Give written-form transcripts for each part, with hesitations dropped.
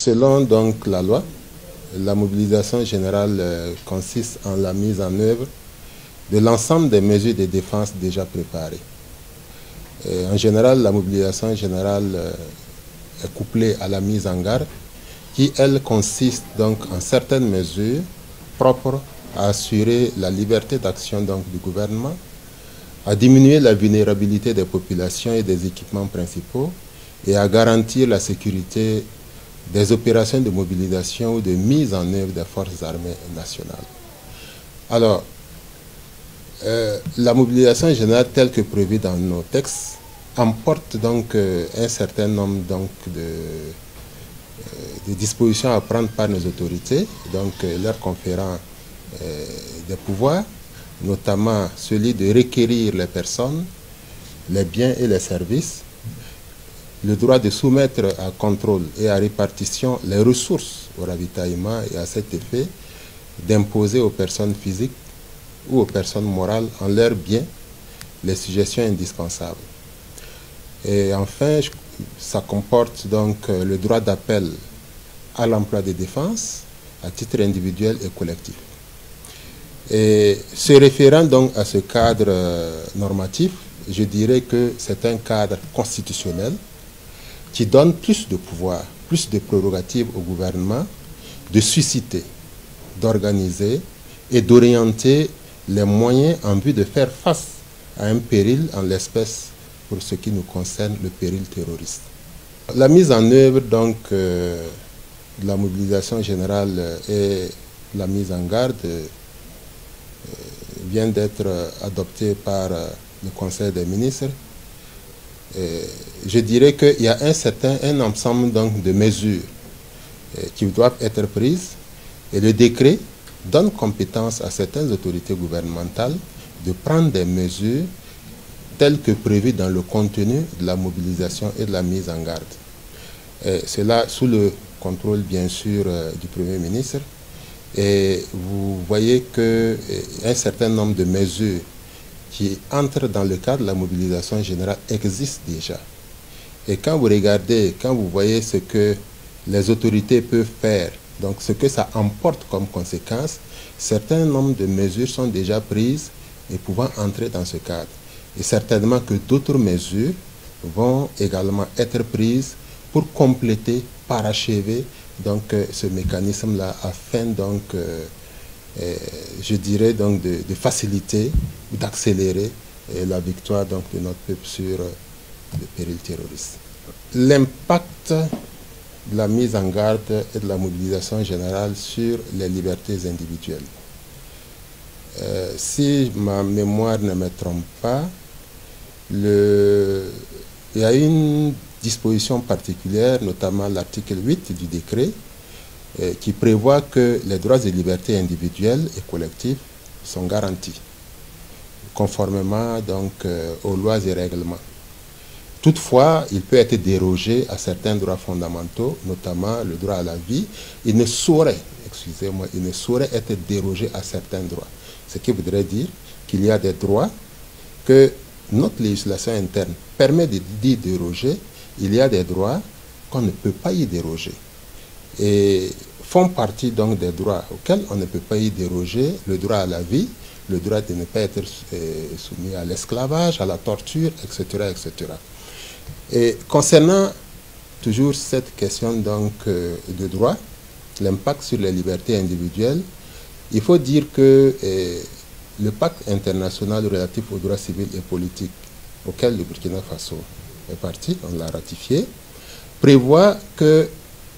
Selon donc la loi, la mobilisation générale consiste en la mise en œuvre de l'ensemble des mesures de défense déjà préparées. En général, la mobilisation générale est couplée à la mise en garde qui, elle, consiste donc en certaines mesures propres à assurer la liberté d'action du gouvernement, à diminuer la vulnérabilité des populations et des équipements principaux et à garantir la sécurité des opérations de mobilisation ou de mise en œuvre des forces armées nationales. Alors, la mobilisation générale telle que prévue dans nos textes emporte donc un certain nombre de dispositions à prendre par nos autorités, donc leur conférant des pouvoirs, notamment celui de requérir les personnes, les biens et les services, le droit de soumettre à contrôle et à répartition les ressources au ravitaillement et à cet effet d'imposer aux personnes physiques ou aux personnes morales en leurs biens les sujétions indispensables. Et enfin, ça comporte donc le droit d'appel à l'emploi de défense à titre individuel et collectif. Et se référant donc à ce cadre normatif, je dirais que c'est un cadre constitutionnel qui donne plus de pouvoir, plus de prérogatives au gouvernement de susciter, d'organiser et d'orienter les moyens en vue de faire face à un péril, en l'espèce, pour ce qui nous concerne, le péril terroriste. La mise en œuvre donc de la mobilisation générale et la mise en garde vient d'être adoptée par le Conseil des ministres. Je dirais qu'il y a un ensemble donc de mesures qui doivent être prises et le décret donne compétence à certaines autorités gouvernementales de prendre des mesures telles que prévues dans le contenu de la mobilisation et de la mise en garde. Cela sous le contrôle bien sûr du Premier ministre. Et vous voyez qu'un certain nombre de mesures qui entrent dans le cadre de la mobilisation générale existent déjà. Et quand vous regardez, quand vous voyez ce que les autorités peuvent faire, donc ce que ça emporte comme conséquence, certains nombres de mesures sont déjà prises et pouvant entrer dans ce cadre. Et certainement que d'autres mesures vont également être prises pour compléter, parachever donc ce mécanisme-là afin donc je dirais donc de faciliter ou d'accélérer la victoire donc de notre peuple sur le péril terroriste. L'impact de la mise en garde et de la mobilisation générale sur les libertés individuelles. Si ma mémoire ne me trompe pas, il y a une disposition particulière, notamment l'article 8 du décret, qui prévoit que les droits et libertés individuelles et collectives sont garantis, conformément donc aux lois et règlements. Toutefois, il peut être dérogé à certains droits fondamentaux, notamment le droit à la vie. Il ne saurait, excusez-moi, il ne saurait être dérogé à certains droits. Ce qui voudrait dire qu'il y a des droits que notre législation interne permet d'y déroger. Il y a des droits qu'on ne peut pas y déroger. Et font partie donc des droits auxquels on ne peut pas y déroger, le droit à la vie, le droit de ne pas être soumis à l'esclavage, à la torture, etc., etc. Et concernant toujours cette question donc de droit, l'impact sur les libertés individuelles, il faut dire que le pacte international relatif aux droits civils et politiques auquel le Burkina Faso est parti, on l'a ratifié, prévoit que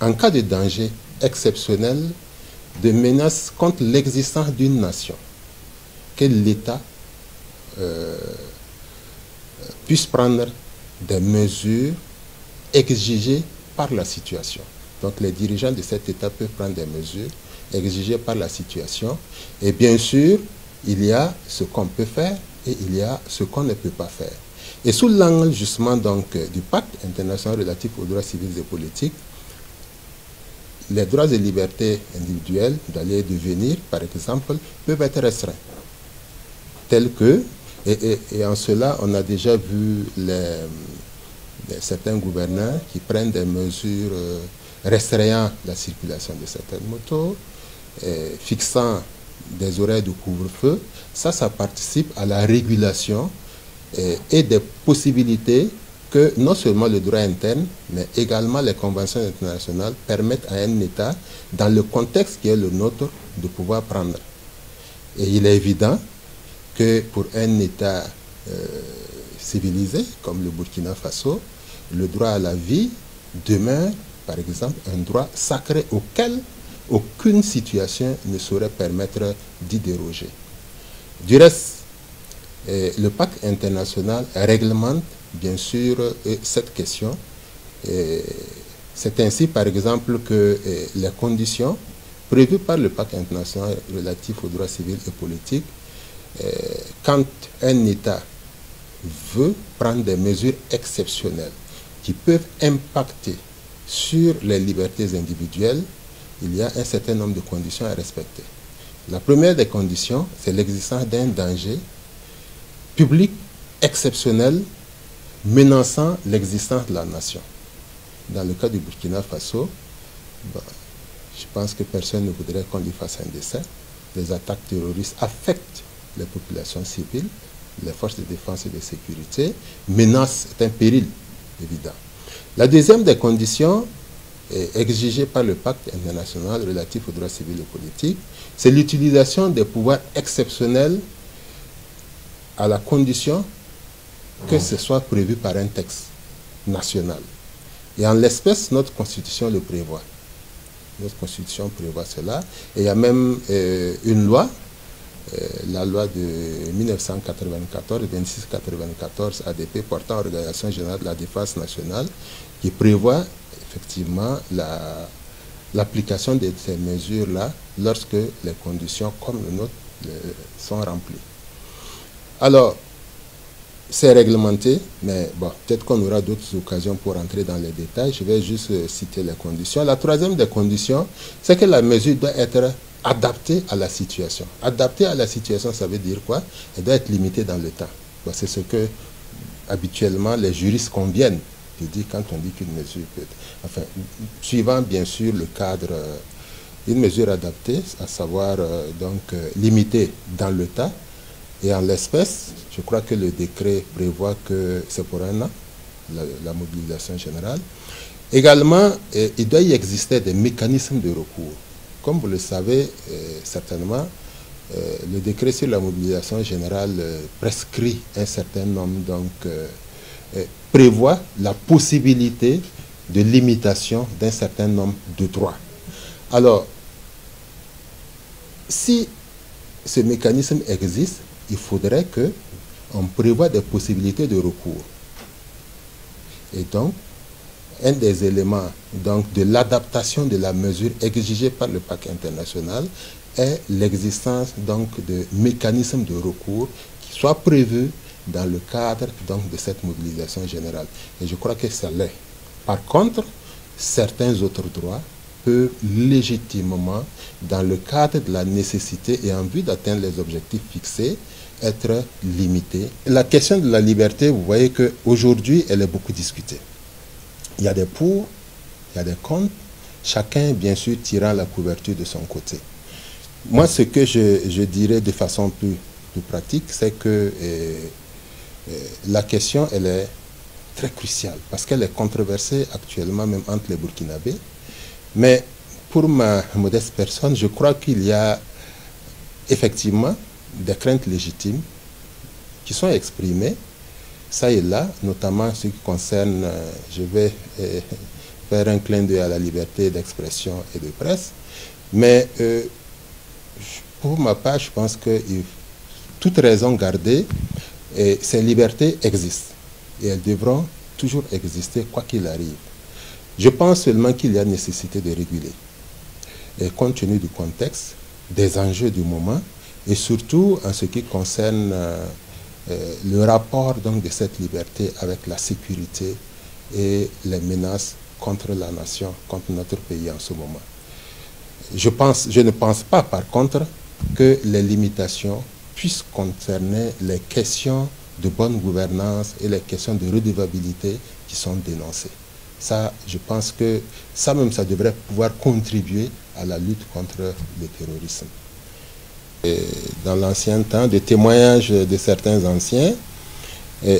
en cas de danger exceptionnel, de menace contre l'existence d'une nation, que l'État puisse prendre des mesures exigées par la situation. Donc les dirigeants de cet État peuvent prendre des mesures exigées par la situation. Et bien sûr, il y a ce qu'on peut faire et il y a ce qu'on ne peut pas faire. Et sous l'angle justement donc du pacte international relatif aux droits civils et politiques, les droits et libertés individuelles d'aller et de venir, par exemple, peuvent être restreints. Tels que, et en cela, on a déjà vu certains gouverneurs qui prennent des mesures restreignant la circulation de certaines motos, fixant des horaires de couvre-feu, ça participe à la régulation et des possibilités que non seulement le droit interne, mais également les conventions internationales permettent à un État, dans le contexte qui est le nôtre, de pouvoir prendre. Et il est évident que pour un État civilisé, comme le Burkina Faso, le droit à la vie demeure, par exemple, un droit sacré auquel aucune situation ne saurait permettre d'y déroger. Du reste, le pacte international réglemente bien sûr cette question. C'est ainsi par exemple que les conditions prévues par le pacte international relatif aux droits civils et politiques, quand un État veut prendre des mesures exceptionnelles qui peuvent impacter sur les libertés individuelles, il y a un certain nombre de conditions à respecter. La première des conditions, c'est l'existence d'un danger public exceptionnel menaçant l'existence de la nation. Dans le cas du Burkina Faso, je pense que personne ne voudrait qu'on lui fasse un dessin. Les attaques terroristes affectent les populations civiles, les forces de défense et de sécurité, menacent, c'est un péril évident. La deuxième des conditions exigées par le pacte international relatif aux droits civils et politiques, c'est l'utilisation des pouvoirs exceptionnels à la condition que ce soit prévu par un texte national. Et en l'espèce, notre Constitution le prévoit. Notre Constitution prévoit cela. Et il y a même une loi, la loi de 1994, 2694 ADP, portant Organisation générale de la défense nationale, qui prévoit effectivement l'application de ces mesures-là lorsque les conditions comme le nôtre sont remplies. Alors, c'est réglementé, mais bon, peut-être qu'on aura d'autres occasions pour entrer dans les détails. Je vais juste citer les conditions. La troisième des conditions, c'est que la mesure doit être adaptée à la situation. Adaptée à la situation, ça veut dire quoi? Elle doit être limitée dans le temps. Bon, c'est ce que habituellement les juristes conviennent de dire quand on dit qu'une mesure peut être... Enfin, suivant bien sûr le cadre, une mesure adaptée, à savoir limitée dans le temps. Et en l'espèce, je crois que le décret prévoit que c'est pour un an, la mobilisation générale. Également, il doit y exister des mécanismes de recours. Comme vous le savez certainement, le décret sur la mobilisation générale prescrit un certain nombre, prévoit la possibilité de limitation d'un certain nombre de droits. Alors, si ce mécanisme existe, il faudrait qu'on prévoie des possibilités de recours. Et donc, un des éléments de l'adaptation de la mesure exigée par le pacte international est l'existence de mécanismes de recours qui soient prévus dans le cadre de cette mobilisation générale. Et je crois que ça l'est. Par contre, certains autres droits peuvent légitimement, dans le cadre de la nécessité et en vue d'atteindre les objectifs fixés, être limités. La question de la liberté, vous voyez qu'aujourd'hui, elle est beaucoup discutée. Il y a des pour, il y a des contre, chacun, bien sûr, tirant la couverture de son côté. Moi, ce que je dirais de façon plus pratique, c'est que la question, elle est très cruciale, parce qu'elle est controversée actuellement, même entre les Burkinabés. Mais pour ma modeste personne, je crois qu'il y a effectivement des craintes légitimes qui sont exprimées, ça et là, notamment ce qui concerne, je vais faire un clin d'œil à la liberté d'expression et de presse, mais pour ma part, je pense que toute raison gardée, ces libertés existent et elles devront toujours exister quoi qu'il arrive. Je pense seulement qu'il y a nécessité de réguler, et compte tenu du contexte, des enjeux du moment, et surtout en ce qui concerne le rapport de cette liberté avec la sécurité et les menaces contre la nation, contre notre pays en ce moment. Je ne pense pas par contre que les limitations puissent concerner les questions de bonne gouvernance et les questions de redevabilité qui sont dénoncées. Ça, je pense que ça même, ça devrait pouvoir contribuer à la lutte contre le terrorisme. Et dans l'ancien temps, des témoignages de certains anciens,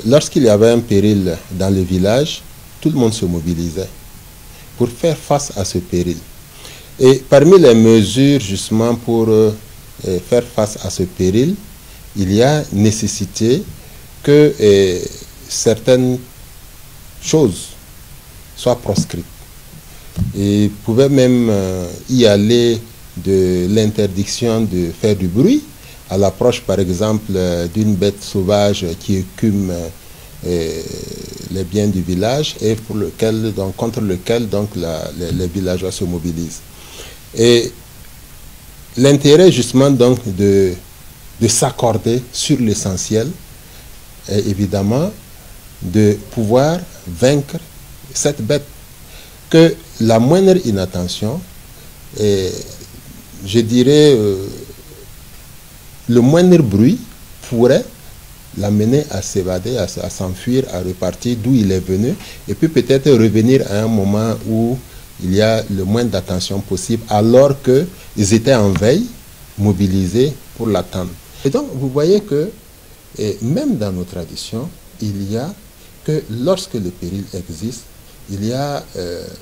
lorsqu'il y avait un péril dans le village, tout le monde se mobilisait pour faire face à ce péril. Et parmi les mesures justement pour faire face à ce péril, il y a nécessité que certaines choses soient proscrites. Et pouvait même y aller de l'interdiction de faire du bruit à l'approche par exemple d'une bête sauvage qui écume les biens du village et pour lequel, donc, contre lequel donc, les villageois se mobilisent. Et l'intérêt justement donc de s'accorder sur l'essentiel est évidemment de pouvoir vaincre cette bête, que la moindre inattention, et je dirais le moindre bruit pourrait l'amener à s'évader, à s'enfuir, à repartir d'où il est venu, et puis peut-être revenir à un moment où il y a le moins d'attention possible, alors qu'ils étaient en veille, mobilisés pour l'attendre. Et donc, vous voyez que, même dans nos traditions, il y a que lorsque le péril existe, il y a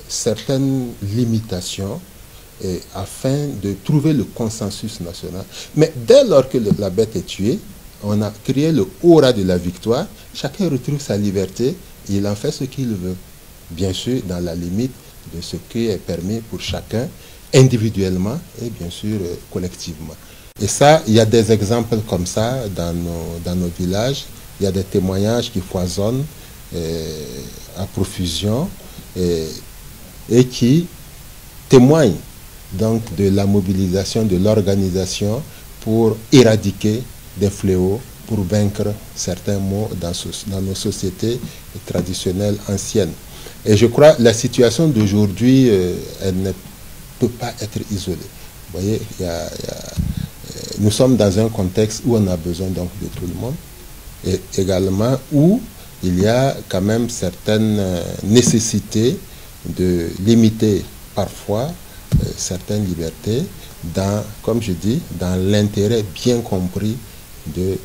certaines limitations afin de trouver le consensus national. Mais dès lors que la bête est tuée, on a créé le aura de la victoire, chacun retrouve sa liberté, et il en fait ce qu'il veut. Bien sûr, dans la limite de ce qui est permis pour chacun, individuellement et bien sûr collectivement. Et ça, il y a des exemples comme ça dans nos villages. Il y a des témoignages qui foisonnent à profusion et qui témoignent donc de la mobilisation, de l'organisation pour éradiquer des fléaux, pour vaincre certains maux dans nos sociétés traditionnelles anciennes. Et je crois que la situation d'aujourd'hui, elle ne peut pas être isolée. Vous voyez, nous sommes dans un contexte où on a besoin donc de tout le monde, et également où il y a quand même certaines nécessités de limiter parfois certaines libertés, comme je dis, dans l'intérêt bien compris de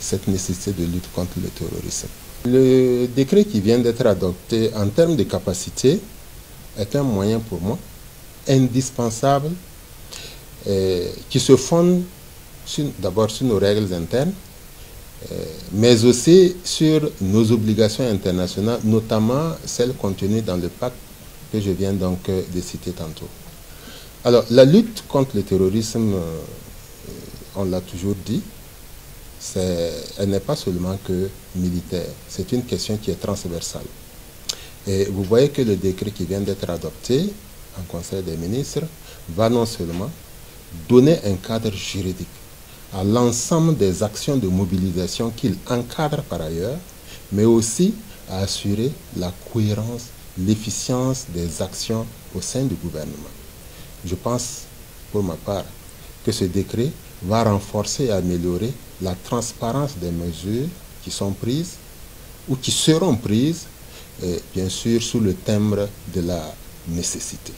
cette nécessité de lutte contre le terrorisme. Le décret qui vient d'être adopté en termes de capacité est un moyen pour moi indispensable qui se fonde d'abord sur nos règles internes, mais aussi sur nos obligations internationales, notamment celles contenues dans le pacte que je viens donc de citer tantôt. Alors, la lutte contre le terrorisme, on l'a toujours dit, elle n'est pas seulement que militaire, c'est une question qui est transversale. Et vous voyez que le décret qui vient d'être adopté en Conseil des ministres va non seulement donner un cadre juridique à l'ensemble des actions de mobilisation qu'il encadre par ailleurs, mais aussi à assurer la cohérence, l'efficience des actions au sein du gouvernement. Je pense, pour ma part, que ce décret va renforcer et améliorer la transparence des mesures qui sont prises ou qui seront prises, bien sûr, sous le timbre de la nécessité.